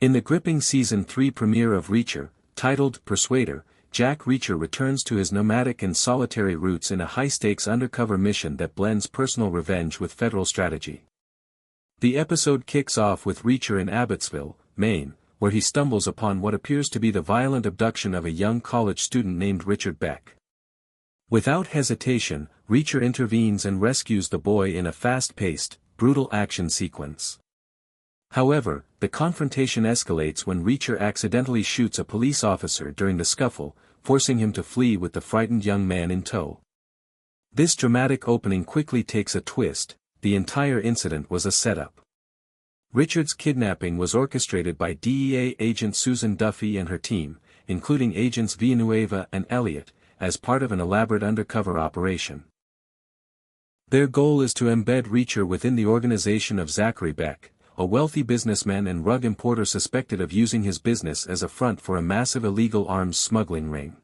In the gripping Season 3 premiere of Reacher, titled Persuader, Jack Reacher returns to his nomadic and solitary roots in a high-stakes undercover mission that blends personal revenge with federal strategy. The episode kicks off with Reacher in Abbotsville, Maine, where he stumbles upon what appears to be the violent abduction of a young college student named Richard Beck. Without hesitation, Reacher intervenes and rescues the boy in a fast-paced, brutal action sequence. However, the confrontation escalates when Reacher accidentally shoots a police officer during the scuffle, forcing him to flee with the frightened young man in tow. This dramatic opening quickly takes a twist. The entire incident was a setup. Richard's kidnapping was orchestrated by DEA agent Susan Duffy and her team, including agents Villanueva and Elliott, as part of an elaborate undercover operation. Their goal is to embed Reacher within the organization of Zachary Beck, a wealthy businessman and rug importer suspected of using his business as a front for a massive illegal arms smuggling ring.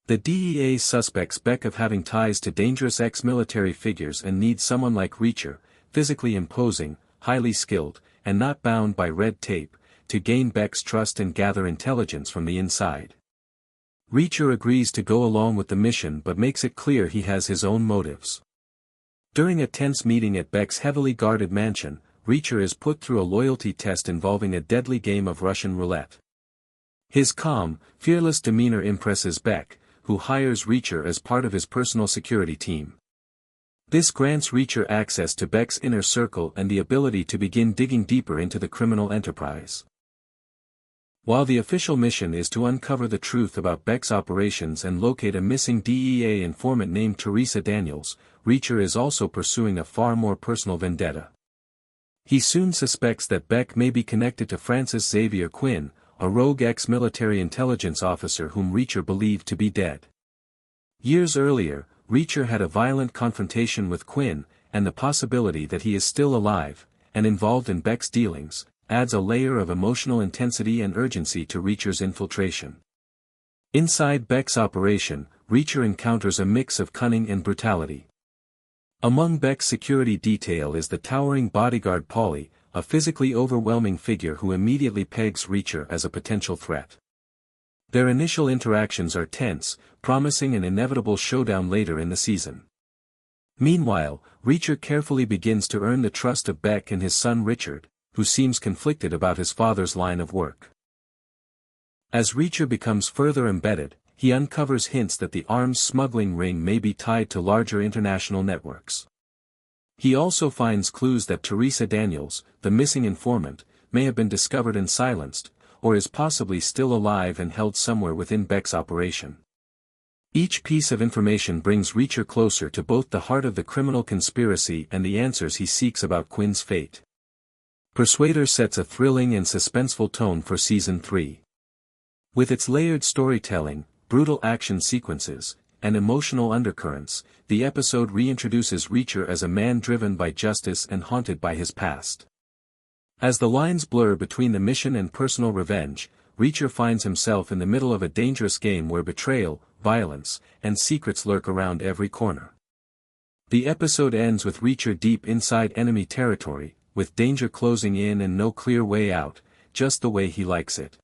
The DEA suspects Beck of having ties to dangerous ex-military figures and needs someone like Reacher, physically imposing, highly skilled, and not bound by red tape, to gain Beck's trust and gather intelligence from the inside. Reacher agrees to go along with the mission but makes it clear he has his own motives. During a tense meeting at Beck's heavily guarded mansion, Reacher is put through a loyalty test involving a deadly game of Russian roulette. His calm, fearless demeanor impresses Beck, who hires Reacher as part of his personal security team. This grants Reacher access to Beck's inner circle and the ability to begin digging deeper into the criminal enterprise. While the official mission is to uncover the truth about Beck's operations and locate a missing DEA informant named Teresa Daniels, Reacher is also pursuing a far more personal vendetta. He soon suspects that Beck may be connected to Francis Xavier Quinn, a rogue ex-military intelligence officer whom Reacher believed to be dead. Years earlier, Reacher had a violent confrontation with Quinn, and the possibility that he is still alive, and involved in Beck's dealings, adds a layer of emotional intensity and urgency to Reacher's infiltration. Inside Beck's operation, Reacher encounters a mix of cunning and brutality. Among Beck's security detail is the towering bodyguard Paulie, a physically overwhelming figure who immediately pegs Reacher as a potential threat. Their initial interactions are tense, promising an inevitable showdown later in the season. Meanwhile, Reacher carefully begins to earn the trust of Beck and his son Richard, who seems conflicted about his father's line of work. As Reacher becomes further embedded, he uncovers hints that the arms smuggling ring may be tied to larger international networks. He also finds clues that Teresa Daniels, the missing informant, may have been discovered and silenced, or is possibly still alive and held somewhere within Beck's operation. Each piece of information brings Reacher closer to both the heart of the criminal conspiracy and the answers he seeks about Quinn's fate. Persuader sets a thrilling and suspenseful tone for Season 3. With its layered storytelling, brutal action sequences, and emotional undercurrents, the episode reintroduces Reacher as a man driven by justice and haunted by his past. As the lines blur between the mission and personal revenge, Reacher finds himself in the middle of a dangerous game where betrayal, violence, and secrets lurk around every corner. The episode ends with Reacher deep inside enemy territory, with danger closing in and no clear way out, just the way he likes it.